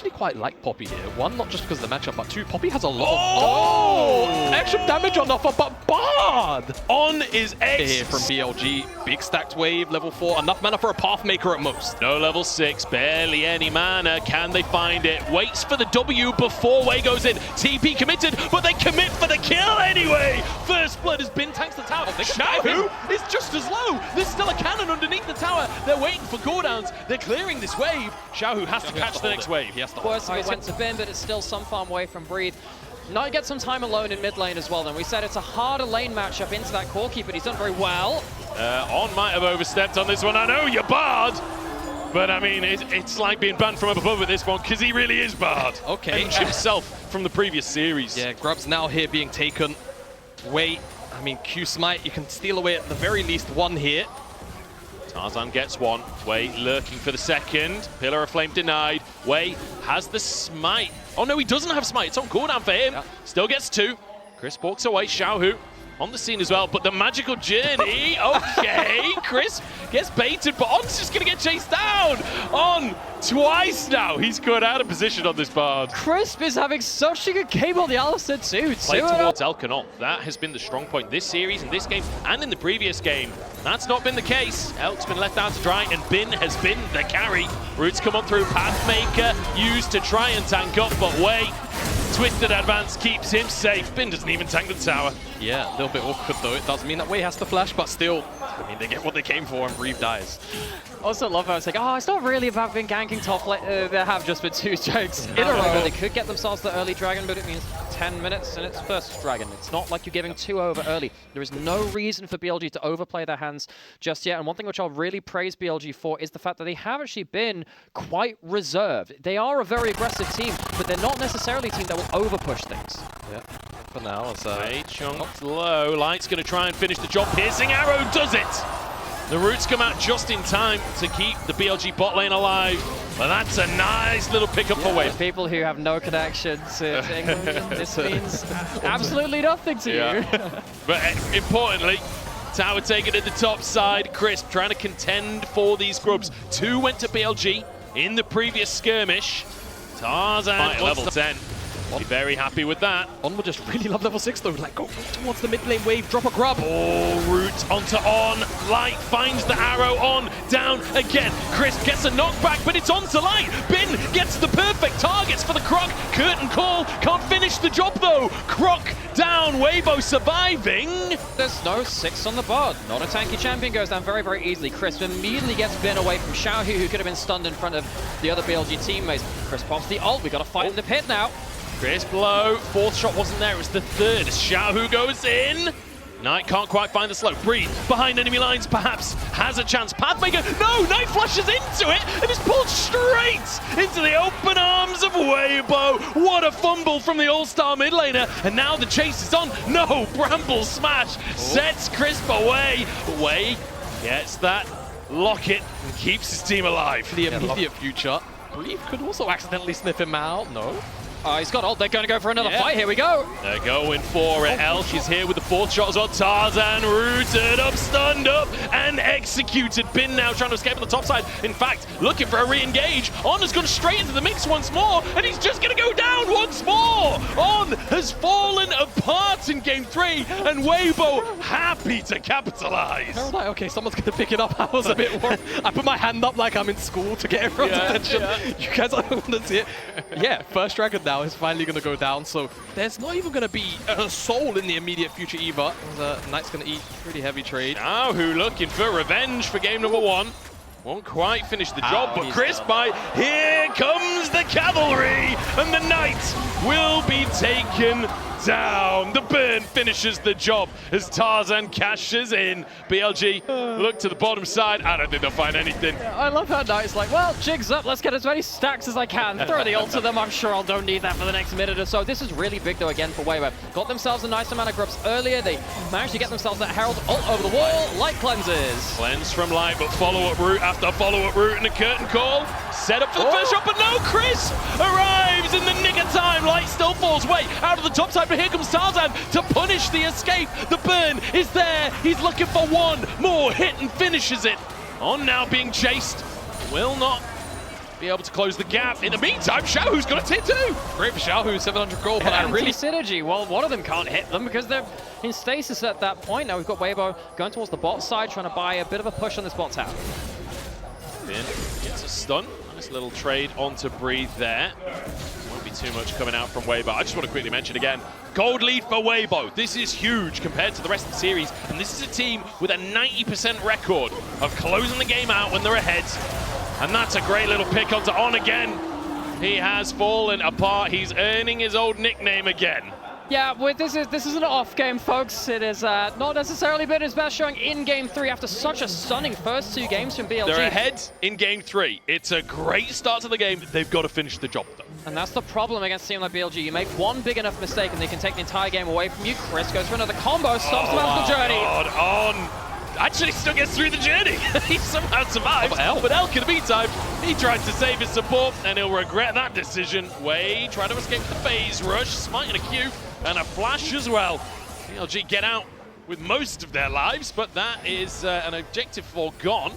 actually quite like Poppy here. One, not just because of the matchup, but two, Poppy has a lot of extra damage on offer, but Bard! On is X. Here from BLG, big stacked wave, level 4, enough mana for a Pathmaker at most. No level 6, barely any mana. Can they find it? Waits for the W before Way goes in. TP committed, but they commit for the kill anyway. First blood has been tanked to the tower. Xiaohu is just as low. There's still a cannon underneath the tower. They're waiting for cooldowns. They're clearing this wave. Xiaohu has to catch the next wave. He has to Worse it went to bin, but it's still some farm away from Breathe. Now he gets some time alone in mid lane as well. Then we said it's a harder lane matchup into that Corki, but he's done very well. On might have overstepped on this one. I know you're Bard, but I mean, it's like being banned from up above at this one because he really is Bard. Okay. And himself from the previous series. Yeah, Grub's now here being taken. Wait, I mean, Q Smite, you can steal away at the very least one here. Tarzan gets one. Way lurking for the second. Pillar of Flame denied. Way has the smite. Oh no, he doesn't have smite. It's on cooldown for him. Yeah. Still gets two. Chris walks away. Xiaohu on the scene as well, but the magical journey. Okay, Chris gets baited, but On's just gonna get chased down. On twice now. He's got out of position on this Bard. Crisp is having such a good game on the Alistair too. Play towards Elkanol. That has been the strong point this series, in this game, and in the previous game. That's not been the case. Elk's been left out to dry, and Bin has been the carry. Roots come on through. Pathmaker used to try and tank up, but Way. Twisted advance keeps him safe. Bin doesn't even tank the tower. Yeah, a little bit awkward though. It does mean that Way has to flash, but still, I mean, they get what they came for and Breathe dies. Also love how it's like, oh, it's not really about being ganking top. There have just been two strikes in a row. They could get themselves the early dragon, but it means 10 minutes and it's first dragon. It's not like you're giving 2 over early. There is no reason for BLG to overplay their hands just yet. And one thing which I'll really praise BLG for is the fact that they have actually been quite reserved. They are a very aggressive team, but they're not necessarily a team that will overpush things. Yeah, for now, it's chunked low. Light's going to try and finish the job. Piercing arrow does it. The Roots come out just in time to keep the BLG bot lane alive. But that's a nice little pickup for Wave. People who have no connection to England, this means absolutely nothing to you. But importantly, tower taken at the top side. Crisp trying to contend for these grubs. 2 went to BLG in the previous skirmish. Tarzan level 10. Be very happy with that. On will just really love level 6 though. Like, go towards the mid lane wave, drop a grub. Oh, Root onto On. Light finds the arrow. On, down again. Crisp gets a knockback, but it's onto Light. Bin gets the perfect targets for the Croc. Curtain call. Can't finish the job though. Croc down. Weibo surviving. There's no 6 on the board. Not a tanky champion. Goes down very, very easily. Crisp immediately gets Bin away from Xiaohu, who could have been stunned in front of the other BLG teammates. Crisp pops the ult. We got to fight in the pit now. Crisp low. 4th shot wasn't there. It was the 3rd. Xiaohu goes in. Knight can't quite find the slope. Breathe behind enemy lines, perhaps has a chance. Pathmaker, no! Knight flashes into it and is pulled straight into the open arms of Weibo. What a fumble from the all-star mid laner. And now the chase is on. No! Bramble smash sets Crisp away. Way gets that locket and keeps his team alive. For the immediate future, Breathe could also accidentally sniff him out. No. He's got ult. They're going to go for another fight. Here we go. They're going for it. Elk is here with the 4th shot as well. Tarzan rooted up, stunned up, and executed. Bin now trying to escape on the top side. In fact, looking for a re-engage. On has gone straight into the mix once more, and he's just going to go down once more. On has fallen apart in game 3, and Weibo happy to capitalize. I was like, okay, someone's going to pick it up. I was a bit worried. I put my hand up like I'm in school to get everyone's attention. You guys don't want to see it. Yeah, first dragon now is finally going to go down, so there's not even going to be a soul in the immediate future either. Knight's going to eat pretty heavy trade. Xiaohu looking for revenge for game number 1. Won't quite finish the job, but Crisp by here comes the cavalry, and the Knight will be taken down. The burn finishes the job as Tarzan cashes in. BLG look to the bottom side. I don't think they'll find anything. I love how Knight's like, well, jig's up. Let's get as many stacks as I can. Throw the ult to them. I'm sure I don't need that for the next minute or so. This is really big, though, again, for Weibo. Got themselves a nice amount of grubs earlier. They managed to get themselves that Herald ult over the wall. Light cleanses. Cleanse from Light, but follow-up route after follow-up route and a curtain call. Set up for the first shot, but no, Chris arrives in the nick of time. Light still falls way out of the top side, but here comes Tarzan to punish the escape. The burn is there. He's looking for one more hit and finishes it. On now being chased. Will not be able to close the gap. In the meantime, Xiaohu's got a tier 2. Great for Xiaohu, 700 gold, but I really... synergy. Well, one of them can't hit them because they're in stasis at that point. Now we've got Weibo going towards the bot side, trying to buy a bit of a push on this bot tower. Finn gets a stun. Nice little trade onto Breathe there. Won't be too much coming out from Weibo. I just want to quickly mention again, gold lead for Weibo. This is huge compared to the rest of the series, and this is a team with a 90% record of closing the game out when they're ahead. And that's a great little pick onto On again. He has fallen apart. He's earning his old nickname again. Yeah, well, this is an off game, folks. It is not necessarily been his best showing in Game 3 after such a stunning first 2 games from BLG. They're ahead in Game 3. It's a great start to the game. They've got to finish the job, though. And that's the problem against a team like BLG. You make one big enough mistake and they can take the entire game away from you. Chris goes for another combo, stops them out of the journey. God, On actually still gets through the journey. He somehow survives. But Elk, in the meantime, he tries to save his support, and he'll regret that decision. Wei trying to escape the phase rush, smiting a Q. And a flash as well. BLG get out with most of their lives, but that is an objective foregone.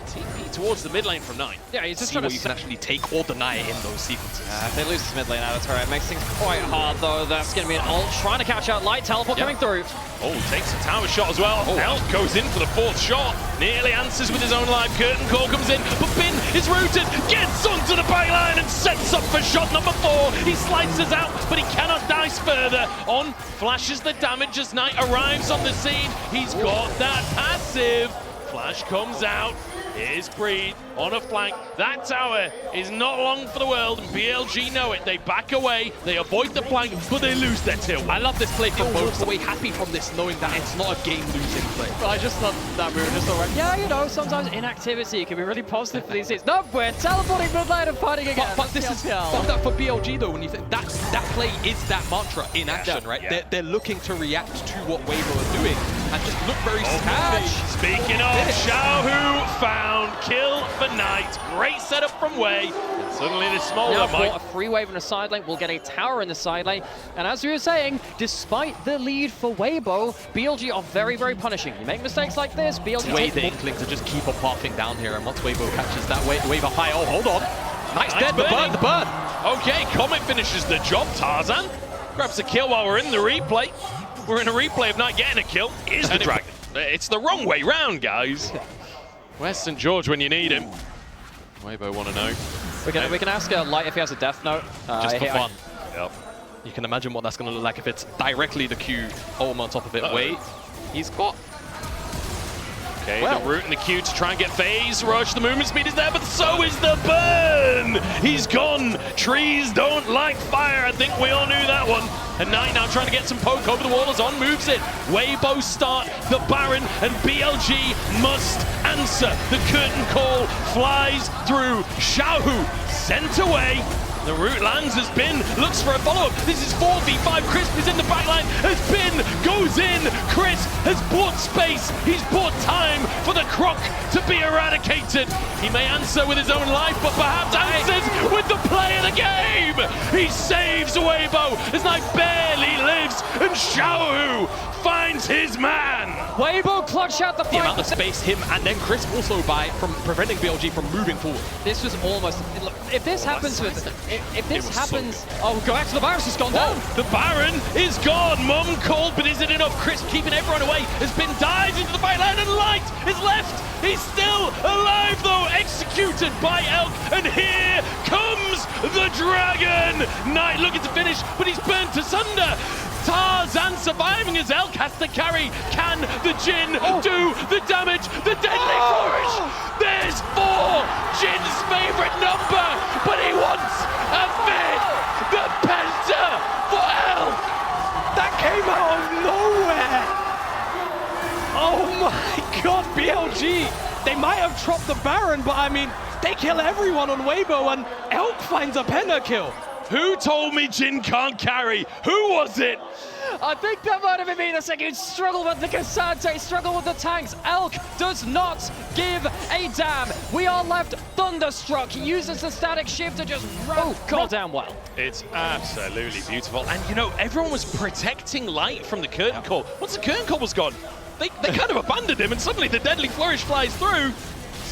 TP towards the mid lane from 9. Yeah, he's just trying to... you can actually take or deny it in those sequences. If they lose this mid lane out of turret, it makes things quite hard, though. That's going to be an ult, trying to catch out Light Teleport coming through. Oh, takes a tower shot as well. Elk goes in for the 4th shot. Nearly answers with his own life. Curtain Call comes in, but Bin is rooted, gets onto the backline and sets up for shot number 4. He slices out, but he cannot dice further. On flashes the damage as Knight arrives on the scene. He's got that passive. Flash comes out. Here's Breed on a flank. That tower is not long for the world, and BLG know it. They back away, they avoid the flank, but they lose their tier 1. I love this play from both. So we're happy from this, knowing that it's not a game-losing play. But I just love that move. Just thought, yeah, you know, sometimes inactivity can be really positive for these hits. No, we're teleporting mid lane and fighting again. But this is that for BLG though. When you think that play is that mantra in action, right? Yeah. They're looking to react to what Weibo are doing and just look very smart. Speaking of, Xiaohu found kill for Knight. Great setup from Wei. And suddenly this smaller now might... a free wave in the side lane. We'll get a tower in the side lane. And as we were saying, despite the lead for Weibo, BLG are very, very punishing. You make mistakes like this, BLG Wei the Inkling to just keep on pathing down here. And once Weibo catches that wave up high, oh, hold on. Knight's dead, the burn. Okay, Comet finishes the job. Tarzan grabs a kill while we're in the replay. We're in a replay of Knight getting a kill. Is the dragon. It's the wrong way round, guys. Where's St. George when you need him? Weibo want to know. We can ask Light if he has a death note. Just for fun. Yep. You can imagine what that's going to look like if it's directly the Q ultimate on top of it. Wait, he's got... Okay, the root and the Q to try and get phase rush. The movement speed is there, but so is the burn! He's gone! Trees don't like fire. I think we all knew that one. And Knight now trying to get some poke over the wall as On moves it. Weibo start the Baron, and BLG must answer. The curtain call flies through. Xiaohu sent away. The root lands as Bin looks for a follow-up. This is 4v5. Crisp is in the backline as Bin goes in. Crisp has bought space. He's bought time for the croc to be eradicated. He may answer with his own life, but perhaps answers with the play of the game. He saves Weibo as Knight barely lives, and Xiaohu finds his man. Weibo clutch out the fight. The amount of space him and then Crisp also by from preventing BLG from moving forward. This was almost... Look, if this happens with... If this happens... So oh, go back to the Baron. He's gone down. The Baron is gone. Mum called, but is it enough? Crisp keeping everyone away. Has been dives into the backline, and Light is left. He's still alive, though. Executed by Elk. And here comes the Dragon. Knight looking to finish, but he's burnt asunder. Tarzan surviving as Elk has to carry. Can the Jin do the damage? The deadly flourish. There's 4. Jin's favorite number, but he wants a 5th. The Penta for Elk. That came out of nowhere. Oh my God, BLG. They might have dropped the Baron, but I mean, they kill everyone on Weibo, and Elk finds a pentakill. Who told me Jin can't carry? Who was it? I think that might have been me. The second struggle with the Cassante, struggle with the tanks. Elk does not give a damn. We are left thunderstruck. He uses the static shift to just call down well. It's absolutely beautiful. And you know, everyone was protecting Light from the curtain call. Once the curtain call was gone, they kind of abandoned him, and suddenly the deadly flourish flies through.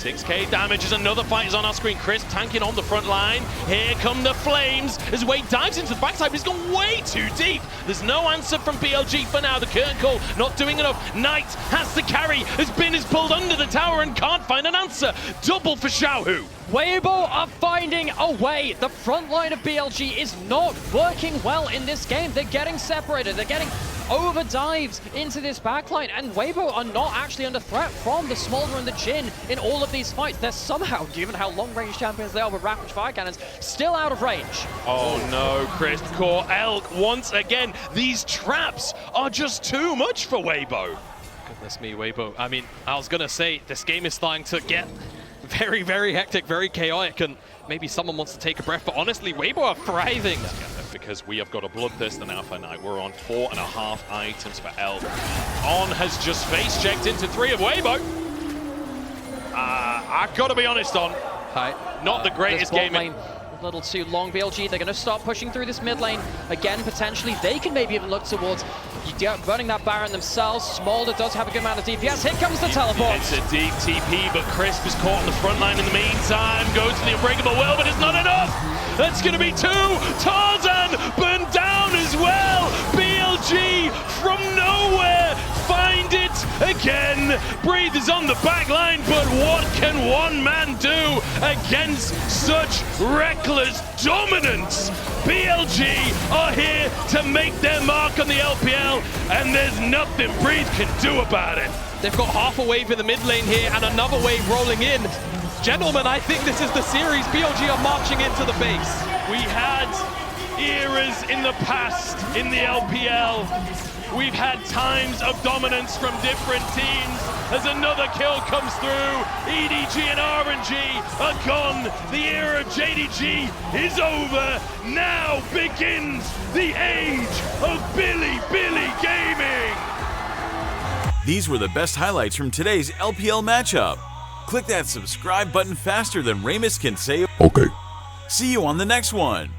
6k damage as another fight is on our screen. Crisp tanking on the front line. Here come the flames as Wade dives into the backside, but he's gone way too deep. There's no answer from BLG for now. The curtain call not doing enough. Knight has to carry as Bin is pulled under the tower and can't find an answer. Double for Xiaohu. Weibo are finding a way. The front line of BLG is not working well in this game. They're getting separated. They're getting over dives into this backline, and Weibo are not actually under threat from the Smolder and the Jin in all of these fights. They're somehow, given how long-range champions they are with rapid fire cannons, still out of range. Oh no, Crisp caught Elk once again. These traps are just too much for Weibo. Goodness me, Weibo. I mean, I was gonna say, this game is starting to get very, very hectic, very chaotic, and maybe someone wants to take a breath, but honestly, Weibo are thriving. Because we have got a Bloodthirst and Alpha Knight. We're on 4.5 items for Elk. On has just face checked into 3 of Weibo. I've got to be honest, On. Hi. Not the greatest game. A little too long, BLG. They're going to start pushing through this mid lane. Again, potentially, they can maybe even look towards running that Baron themselves. Smolder does have a good amount of DPS. Here comes the teleport. It's a deep TP, but Crisp is caught on the front line in the meantime. Goes to the Unbreakable Will, but it's not enough. That's going to be 2. Tarzan burned down as well. BLG from nowhere find it again. Breathe is on the back line, but what can one man do against such reckless dominance? BLG are here to make their mark on the LPL, and there's nothing Breathe can do about it. They've got half a wave in the mid lane here and another wave rolling in. Gentlemen, I think this is the series. BLG are marching into the base. We had eras in the past in the LPL. We've had times of dominance from different teams. As another kill comes through, EDG and RNG are gone. The era of JDG is over. Now begins the age of Bilibili Gaming. These were the best highlights from today's LPL matchup. Click that subscribe button faster than Ramus can say okay. See you on the next one.